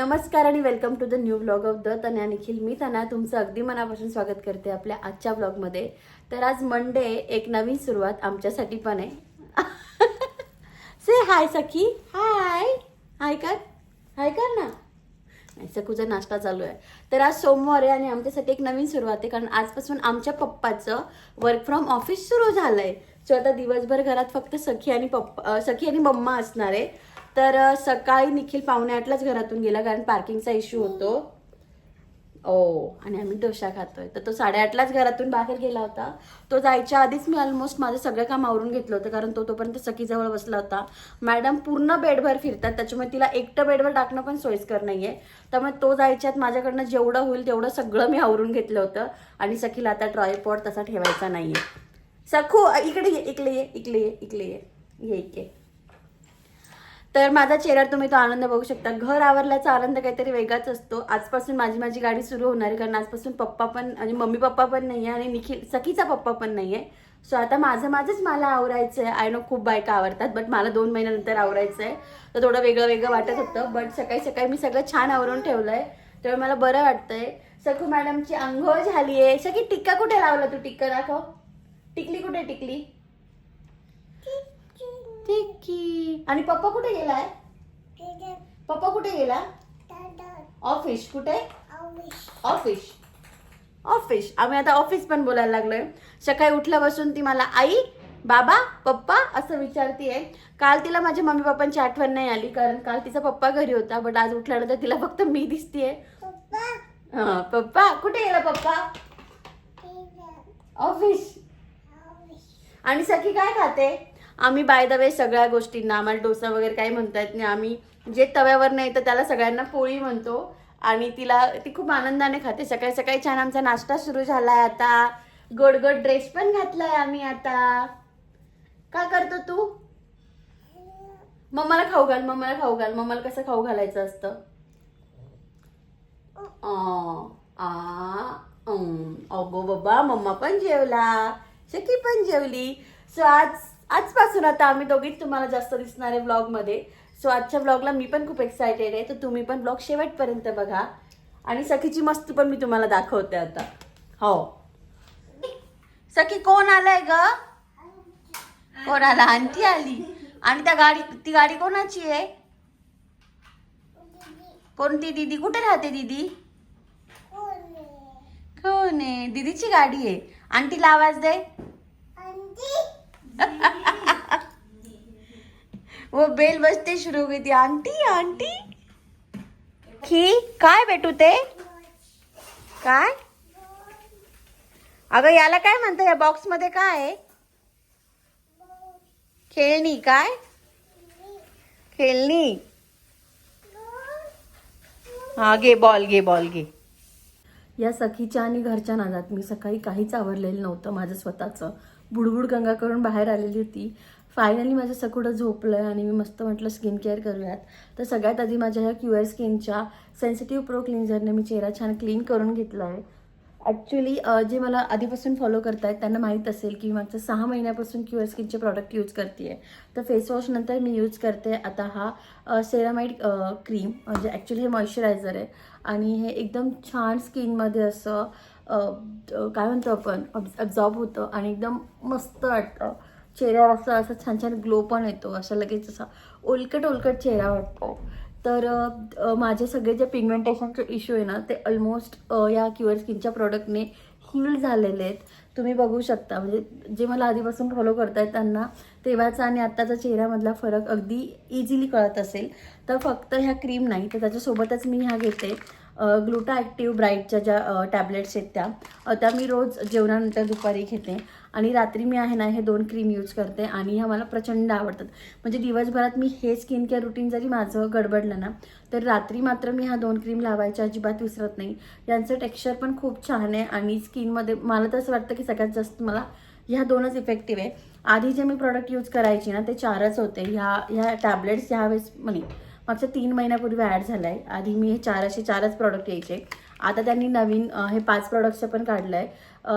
नमस्कार आणि welcome to the new vlog of the Tanya Nikhil. मी तन्या तुमचं अगदी मनापासून स्वागत करते आपल्या आजच्या व्लॉगमध्ये. तर आज मंडे, एक नवीन सुरुवात आमच्यासाठी पण आहे. से हाय सखी, हाय हाय कर ना. सखूचा नाश्ता चालू आहे. तर आज सोमवार आहे आणि आमच्यासाठी एक नवीन सुरुवात आहे, कारण आजपासून आमच्या पप्पाचं वर्क फ्रॉम ऑफिस सुरू झालंय. सो आता दिवसभर घरात फक्त सखी आणि मम्मा असणार आहे. तर सकाळी निखिल 7:45लाच घरातून गेला, कारण पार्किंगचा इश्यू होतो. आणि आम्ही डोसा खातोय. तर तो 8:30लाच घरातून बाहेर गेला होता. तो जायच्या आधीच मी ऑलमोस्ट माझं सगळं काम आवरून घेतलं होतं, कारण तो तोपर्यंत सखीजवळ बसला होता. मॅडम पूर्ण बेडभर फिरतात, त्याच्यामुळे तिला एकटं बेडवर टाकणं पण सोयीस्कर नाहीये. त्यामुळे तो जायच्यात माझ्याकडनं जेवढं होईल तेवढं सगळं मी आवरून घेतलं होतं. आणि सखीला आता ट्रायपॉड तसा ठेवायचा नाहीये. सखू इकडे ये. तर माझा चेहरा तुम्ही तो आनंद बघू शकता. घर आवरल्याचा आनंद काहीतरी वेगळाच असतो. आजपासून माझी गाडी सुरू होणार आहे, कारण आजपासून पप्पा पण म्हणजे मम्मी पप्पा पण नाहीये आणि निखिल सखीचा पप्पा पण नाहीये. सो आता माझंच मला आवरायचं आहे. आय नो खूप बायका आवडतात, बट मला 2 महिन्यानंतर आवरायचं आहे. तर थोडं वेगळं वाटत होतं, बट सकाळी मी सगळं छान आवरून ठेवलंय, त्यामुळे मला बरं वाटतंय. सखू मॅडमची अंघोळ झाली आहे. सखी टिक्का कुठे लावला तू? टिक्का दाखव. टिकली कुठे? टिकली टिक्की. आणि पप्पा कुठे गेलाय? पप्पा कुठे गेला? ऑफिस. कुठे? ऑफिस. आम्ही आता ऑफिस पण बोलायला लागलोय. सकाळी उठल्यापासून ती मला आई, बाबा, पप्पा असं विचारतीये. काल तिला माझ्या मम्मी पप्पांची आठवण नाही आली, कारण काल तिचा पप्पा घरी होता. बट आज उठल्यानंतर तिला फक्त मी दिसतीये. पप्पा कुठे गेला? पप्पा ऑफिस. आणि सखी काय खाते? आम्ही बाय द वे सगळ्या गोष्टींना, आम्हाला डोसा वगैरे काही म्हणता येत नाही. आम्ही जे तव्यावर नाही तर त्याला सगळ्यांना पोळी म्हणतो. आणि ती खूप आनंदाने खाते. सकाळी छान आमचा नाश्ता सुरू झालाय. आता गोड ड्रेस पण घातलाय आम्ही. आता काय करतो तू? मम्माला खाऊ घाल. मम्माला कसं खाऊ घालायचं असतं? अगो बाबा, मम्मा पण जेवला, सखी पण जेवली. सो आजपासून आता आम्ही दोघीच तुम्हाला जास्त दिसणार आहे व्लॉगमध्ये. सो आजच्या व्लॉगला मी पण खूप एक्सायटेड आहे. तर तुम्ही पण व्लॉग शेवटपर्यंत बघा. आणि सखीची मस्ती पण मी तुम्हाला दाखवते आता. हो सखी, कोण आलाय ग? कोण आला? आंटी आली. आणि ती गाडी कोणाची आहे? कोणती दीदी? कुठे राहते दीदी? कोण आहे? दीदीची गाडी आहे. आंटीला आवाज दे. वो बेल बजते शुरू हो गई थी. आंटी की काय भेटू ते? काय? अगं याला काय म्हणतं? या बॉक्स मध्ये काय आहे? खेळणी. काय खेळणी? हा घे, बॉल घे. या सखीच्या आणि घरच्या नादात मी सकाळी काहीच आवरलेलं नव्हतं. माझं स्वतःचं बुडबुड गंगा करून बाहेर आलेली होती. फायनली माझं सकुडं झोपलंय आणि मी मस्त म्हटलं स्किन केअर करूयात. तर सगळ्यात आधी माझ्या ह्या क्युअर स्किनच्या सेन्सिटिव्ह प्रो क्लिन्झरने मी चेहरा छान क्लीन करून घेतला आहे. ॲक्च्युली जे मला आधीपासून फॉलो करतायत त्यांना माहीत असेल की मागच्या 6 महिन्यापासून क्युअर स्किनचे प्रॉडक्ट यूज करते आहे. तर फेसवॉश नंतर मी यूज करते आता हा सेरामाइड क्रीम, म्हणजे ॲक्च्युली हे मॉइश्चरायझर आहे. आणि हे एकदम छान स्किनमध्ये असं काय म्हणतो आपण, ॲब्झॉर्ब होतं आणि एकदम मस्त वाटतं. चेहऱ्यावर असं छान ग्लो पण येतो. असा लगेच असा ओलकट चेहरा वाटतो. तर माझे सगळे जे पिगमेंटेशनचे इश्यू आहे ना, ते ऑलमोस्ट या क्युअर स्किनच्या प्रोडक्टने हील झालेले आहेत. तुम्ही बघू शकता. म्हणजे जे मला आधीपासून फॉलो करतायत त्यांना तेव्हाचा आणि आत्ताचा चेहऱ्यामधला फरक अगदी इझिली कळत असेल. तर फक्त ह्या क्रीम नाही, तर त्याच्यासोबतच मी ह्या घेते ग्लुटा ॲक्टिव्ह ब्राईटच्या ज्या टॅबलेट्स आहेत त्या मी रोज जेवणानंतर दुपारी घेते. आणि रात्री मी आहे ना हे 2 क्रीम यूज करते आणि ह्या मला प्रचंड आवडतात. म्हणजे दिवसभरात मी हे स्किन केअर रुटीन जरी माझं गडबडलं ना, तर रात्री मात्र मी ह्या 2 क्रीम लावायच्या अजिबात विसरत नाही. यांचं टेक्स्चर पण खूप छान आहे आणि स्किनमध्ये मला तर असं वाटतं की सगळ्यात जास्त मला ह्या 2च इफेक्टिव्ह आहे. आधी जे मी प्रॉडक्ट यूज करायची ना ते 4च होते. ह्या टॅबलेट्स ह्यावेळेस मागच्या 3 महिन्यापूर्वी ॲड झाला आहे. आधी मी हे 4च प्रॉडक्ट यायचे. आता त्यांनी नवीन हे 5 प्रॉडक्ट्सचं पण काढलं आहे.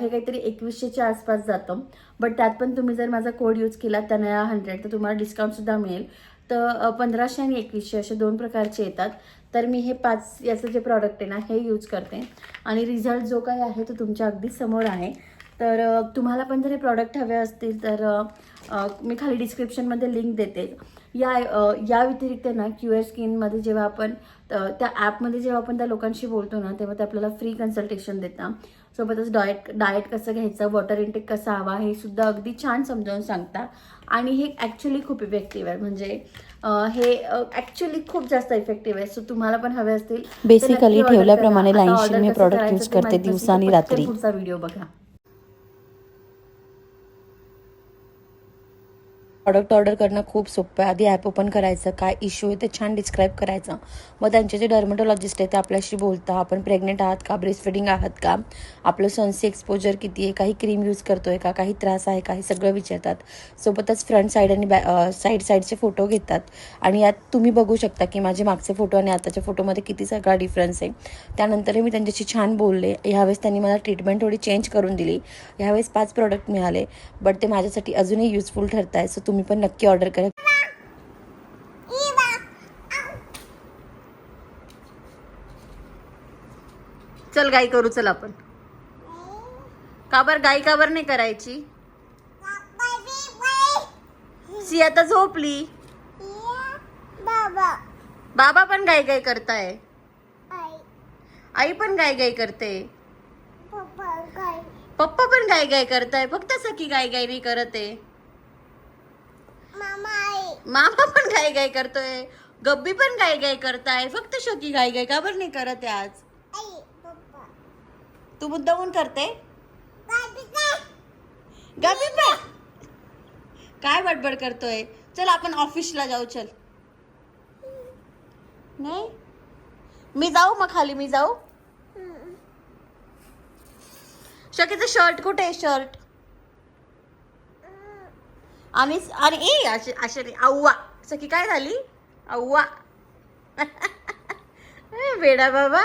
हे काहीतरी 2100च्या आसपास जातं. बट त्यात पण तुम्ही जर माझा कोड यूज केला तनया 100 तर तुम्हाला डिस्काउंटसुद्धा मिळेल. तर 1500 आणि 2100 असे 2 प्रकारचे येतात. तर मी हे 5 याचं जे प्रॉडक्ट आहे ना हे यूज करते आणि रिझल्ट जो काही आहे तो तुमच्या अगदी समोर आहे. तर तुम्हाला पण जर हे प्रॉडक्ट हवे असतील तर मी खाली डिस्क्रिप्शनमध्ये लिंक देते. या व्यतिरिक्त ना क्यूअर स्किनमध्ये जेव्हा आपण त्या ॲपमध्ये जेव्हा आपण त्या लोकांशी बोलतो ना तेव्हा ते आपल्याला फ्री कन्सल्टेशन देतात. सोबतच डाएट कसं घ्यायचं, वॉटर इंटेक कसा हवा हे सुद्धा अगदी छान समजावून सांगतात. आणि हे ॲक्च्युली खूप इफेक्टिव्ह आहे. म्हणजे हे ॲक्च्युली खूप जास्त इफेक्टिव्ह आहे. सो तुम्हाला पण हवे असतील बेसिकली ठेवल्याप्रमाणे लाईनशीर मी प्रॉडक्ट यूज करायचं करते दिवसा आणि रात्री. पुढचा व्हिडिओ बघा. प्रॉडक्ट ऑर्डर करणं खूप सोपं आहे. आधी ॲप ओपन करायचं, काय इश्यू आहे ते छान डिस्क्राईब करायचं. मग त्यांचे जे डर्मॅटॉलॉजिस्ट आहेत ते आपल्याशी बोलता, आपण प्रेग्नेंट आहात का, ब्रेस्ट फिडिंग आहात का, आपलं सनसी एक्सपोजर किती आहे, काही क्रीम यूज करतोय का, काही त्रास आहे का, हे सगळं विचारतात. सोबतच फ्रंट साईड आणि साईडचे फोटो घेतात. आणि यात तुम्ही बघू शकता की माझे मागचे फोटो आणि आताच्या फोटोमध्ये किती सगळा डिफरन्स आहे. त्यानंतर मी त्यांच्याशी छान बोलले. ह्यावेळेस त्यांनी मला ट्रीटमेंट थोडी चेंज करून दिली. ह्यावेळेस 5 प्रॉडक्ट मिळाले, बट ते माझ्यासाठी अजूनही युजफुल ठरत आहे. सो तुम्ही पण नक्की ऑर्डर करा. चल गाई करू. चल आपण. काबर गाई काबर नाही करायची. सी आता झोपली. बाबा पण गाई गाई करताय. आई पण गाई गाई करते. पप्पा पण गाई गाई करताय. फक्त सखी गाई गाई नाही करत आहे. मामा पण गाई गाई करतोय. गब्बी पण गाई गाई करताय. फक्त शकी गाई गाई का बरं नाही करत आहे आज. तू मुद्दामून करते. गब्बी पण काय बडबड करतोय. चल आपण ऑफिसला जाऊ. चल. नाही मी जाऊ मग खाली. मी जाऊ. शकीचं शर्ट कुठे आहे. शर्ट आणि अशे अव्वा. सखी काय झाली. अव्वा. बेडा बाबा.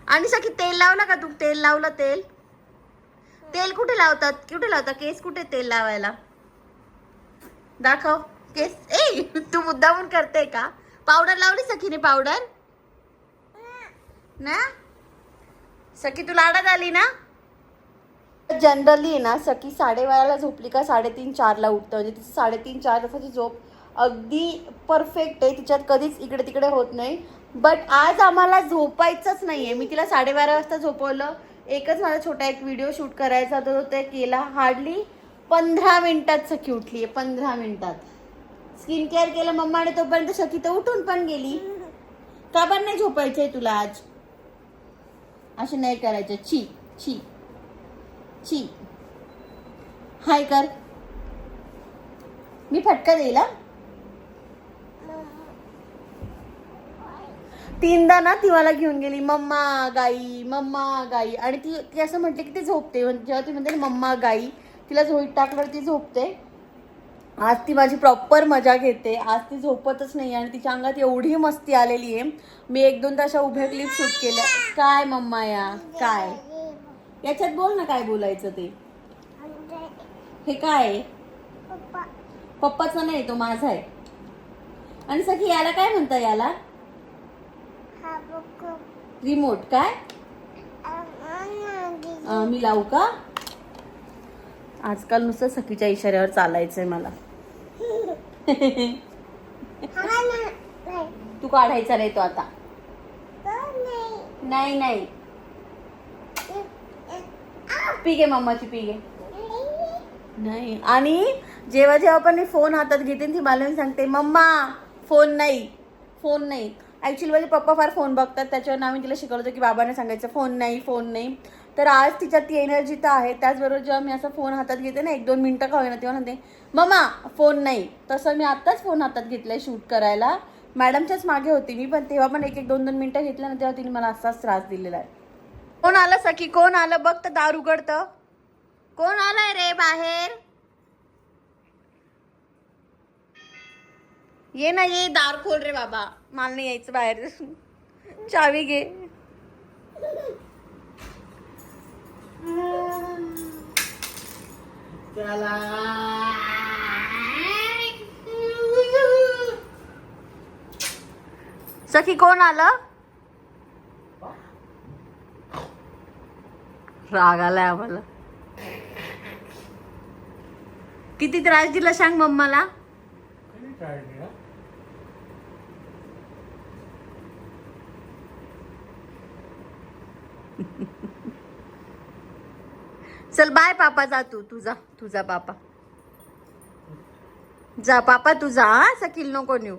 आणि सखी तेल लावला का तू. तेल लावलं. तेल कुठे लावतात. कुठे लावतात केस. कुठे तेल लावायला दाखव. केस. तू मुद्दामून करते का. पावडर लावली सखीने. पावडर ना. सखी तू लाडात आली ना. जनरली ना सखी 12:30ला झोपली का 3:30-4ला उठतं. म्हणजे तिचं 3:30-4 तासाची झोप अगदी परफेक्ट आहे. तिच्यात कधीच इकडे तिकडे होत नाही. बट आज आम्हाला झोपायचंच नाही आहे. मी तिला 12:30 वाजता झोपवलं. एकच मला छोटा एक व्हिडिओ शूट करायचा होता, तो ते केला. हार्डली 15 मिनिटात सखी उठली आहे. 15 मिनिटात स्किन केअर केलं मम्माने. तोपर्यंत सखी तर उठून पण गेली. का पण नाही झोपायचंय तुला आज. असे नाही करायचं. छी छी छी. हाय कर. मी फटका देईल. 3दा ना ती मला घेऊन गेली. मम्मा गाई मम्मा गाई. आणि ती असं म्हटली की ती झोपते. जेव्हा ती म्हणते मम्मा गाई तिला झोईत टाकल्यावर ती झोपते. आज ती माझी प्रॉपर मजा घेते. आज ती झोपतच नाही आणि तिच्या अंगात एवढी मस्ती आलेली आहे. मी 1-2 अशा उभ्या क्लिप शूट केल्या. काय मम्मा या काय याच्यात बोल ना काय बोलायचं ते. हे काय पप्पाचा नाही तो माझा आहे. आणि सखी याला काय म्हणता. याला रिमोट. काय मी लावू का. आजकाल नुसतं सखीच्या इशाऱ्यावर चालायचंय मला. तू काढायचा नाही तो आता. नाही नाही पी घे मम्माची. पी घे. नाही. आणि जेव्हा जेव्हा पण फोन हातात घेते ती मला सांगते मम्मा फोन नाही फोन नाही. ॲक्च्युली माझे पप्पा फार फोन बघतात. त्याच्यावर आम्ही तिला शिकवलं की बाबाने सांगायचं फोन नाही फोन नाही. तर आज तिच्यात ती एनर्जी तर आहे. त्याचबरोबर जेव्हा मी असा फोन हातात घेते ना 1-2 मिनटं का होईना तेव्हा म्हणते मम्मा फोन नाही. तसं मी आत्ताच फोन हातात घेतलाय शूट करायला. मॅडमच्याच मागे होती मी पण. तेव्हा पण 1-2 मिनटं घेतलं ना तेव्हा तिने मला असाच त्रास दिलेला आहे. कोण आलं सखी. कोण आलं बघ तर. दार उघडतं. कोण आलंय रे बाहेर. ये ना ये. दार खोल रे बाबा. मला नाही यायचं बाहेर. चावी घे. चला सखी कोण आलं? राग आलाय आम्हाला. किती त्रास दिला सांग मम्माला. चल बाय पापा, जा तू तुझा पापा जा. पापा तुझा, हा सखील नको नेऊ.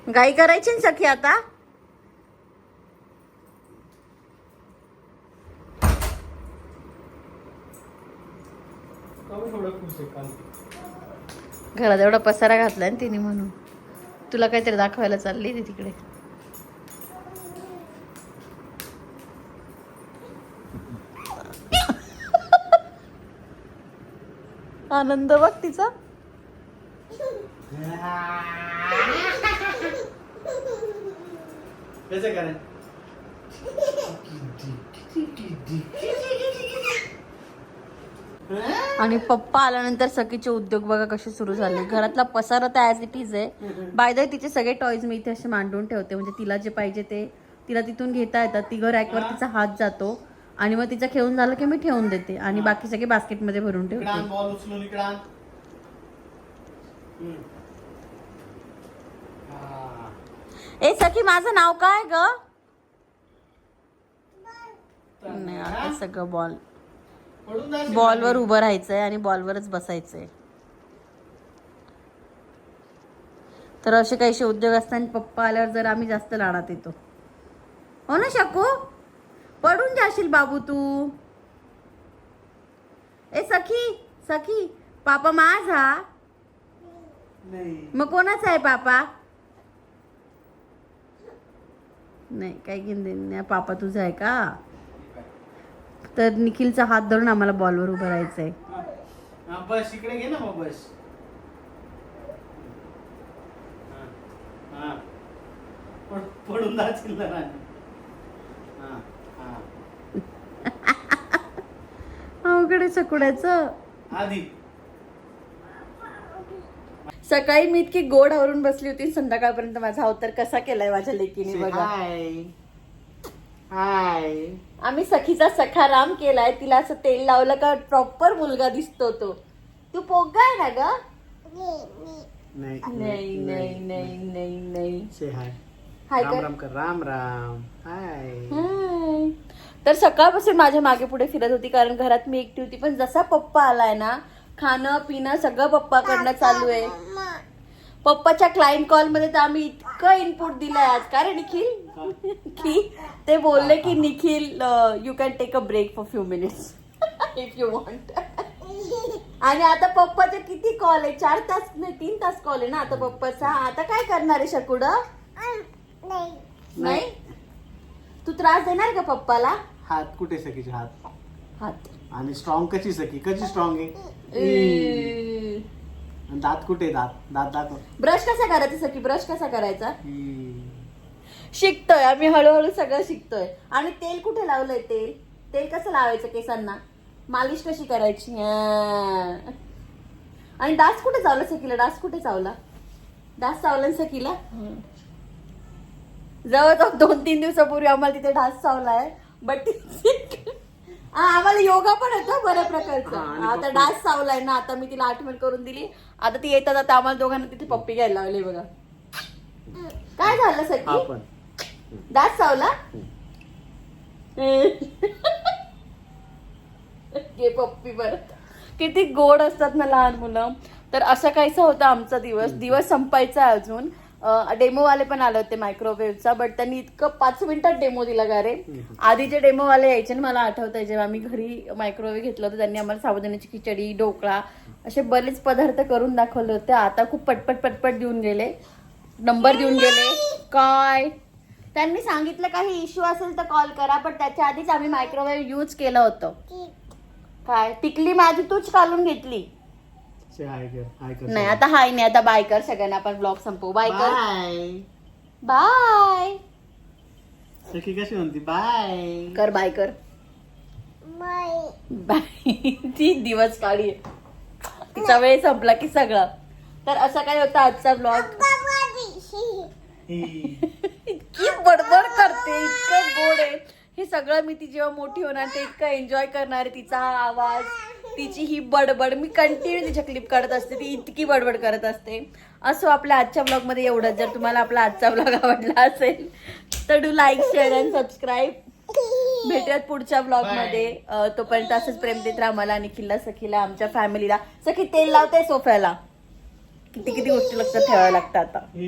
गाई करायची ना सखी आता. घरात एवढा पसारा घातलाय ना तिने, म्हणून तुला काहीतरी दाखवायला चालली ती तिकडे. आनंद बघ तिचा. आणि पप्पा आल्यानंतर सखीचे उद्योग बघा कसे सुरू झाले. घरातला पसारा तर ॲज इट इज आहे. बाय द वे तिचे सगळे टॉयज मी इथे असे मांडून ठेवते, म्हणजे तिला जे पाहिजे ते तिला तिथून घेता येतात. ती रॅकवर तिचा हात जातो आणि मग तिचं खेळून झालं की मी ठेवून देते आणि बाकी सगळे बास्केटमध्ये भरून ठेवते. बॉल उचलून इकडं. ए सखी माझं नाव काय ग? नाही आता सगळं बॉलवर उभं राहायचंय आणि बॉलवरच बसायचंय. तर असे काहीशे उद्योग असतात. पप्पा आल्यावर जर आम्ही जास्त लाडात येतो. हो ना शकू? पडून जाशील बाबू तू. ए सखी पापा माझा. मग कोणाचा आहे पापा? नाही काही घेऊन नाही. पापा तुझा आहे का? तर निखिलचा हात धरून आम्हाला बॉलवर उभं राहायचंय. बस इकडे घे ना मग. बस पडून जातील ना. अवघड आहे सकुड्याचं. आधी सकाळी मी इतकी गोड आवरून बसली होती, संध्याकाळपर्यंत माझा अवतार कसा केलाय माझ्या लेकीने बघा. हाय. आम्ही सखीचा सखाराम केलाय. तिला असं तेल लावलं का प्रॉपर मुलगा दिसतो तो. तू पोग्गा आहे ना ग? नाही नाही नाही नाही नाही नाही. से हाय. हाय राम कर. राम कर. राम राम. हाय. हाय. तर सकाळपासून माझ्या मागे पुढे फिरत होती, कारण घरात मी एकटी होती. पण जसा पप्पा आलाय ना, खाणं पिणं सगळं पप्पाकडनं चालू आहे. पप्पाच्या क्लायंट कॉल मध्ये तर आम्ही इतकं इनपुट दिलंय आज. का रे निखिल? की ते बोलले की Nikhil you can take a break for few minutes if you want. आणि आता पप्पाचे किती कॉल आहे? 4 तास नाही 3 तास कॉल आहे ना आता पप्पाचा. आता काय करणार आहे शकूड? नाही तू त्रास देणार का पप्पाला? हात कुठे सखीचे? हात हात. आणि स्ट्रॉंग कशी सखी? कशी स्ट्रॉंग आहे? दात कुठे? दात दाखव. ब्रश कसा करायचा सखी? ब्रश कसा करायचा शिकतोय आम्ही, हळूहळू सगळं शिकतोय. आणि तेल कुठे लावलंय? तेल कसं लावायचं केसांना? मालिश कशी करायची? आणि डास कुठे चावला सखीला? डास कुठे चावला? डास चावला सखीला जवळजवळ 2-3 दिवसापूर्वी आम्हाला तिथे डास चावलाय. बट आम्हाला योगा पण येतो बऱ्या प्रकारचा. आता डास चावलाय ना, आता मी तिला आठवण करून दिली. आता ती येतात आता आम्हाला दोघांना तिथे पप्पी घ्यायला लागली बघा. काय झालं सखी? डास चावला? घे पप्पी परत. किती गोड असतात ना लहान मुलं. तर असं काहीसा होता आमचा दिवस संपायचा अजून. डेमोवाले पण आले होते मायक्रोवेव्हचा, बट त्यांनी इतकं 5 मिनिटात डेमो दिला का रे. आधीचे डेमोवाले यायचे ना, मला आठवतंय जेव्हा आम्ही घरी मायक्रोवेव्ह घेतलं होतं त्यांनी आम्हाला साबुदाण्याची खिचडी, ढोकळा असे बरेच पदार्थ करून दाखवले होते. आता खूप पटपट देऊन गेले, नंबर देऊन गेले. काय त्यांनी सांगितलं काही इश्यू असेल तर कॉल करा, पण त्याच्या आधीच आम्ही मायक्रोवेव्ह यूज केलं होतं. काय टिकली माझी तूच काढून घेतली? नाही आता हाय नाही, आता बाय कर सगळ्यांना. आपण ब्लॉग संपवू. बाय कर. बाय. सखी कशी म्हणते? बाय कर. बाय कर. बाय. ती दिवस काढी. तिचा वेळ संपला की सगळं. तर असा काय होता आजचा ब्लॉग. इतकी बडबड करते, इतकं गोड आहे हे सगळं. मी ती जेव्हा मोठी होणार ते इतकं एन्जॉय करणार आहे. तिचा हा आवाज, तिची ही बडबड, मी कंटिन्यू तिच्या क्लिप काढत असते. ती इतकी बडबड करत असते. असो आपल्या आजच्या ब्लॉग मध्ये एवढंच. जर तुम्हाला आपला आजचा ब्लॉग आवडला असेल तर do like, share and subscribe. भेटूयात पुढच्या ब्लॉग मध्ये. तोपर्यंत असंच प्रेम देत राहा मला, निखिलला, सखीला, आमच्या फॅमिलीला. सखी तेल लावते सोफ्याला. किती किती गोष्टी लक्षात ठेवाव्या लागतात आता.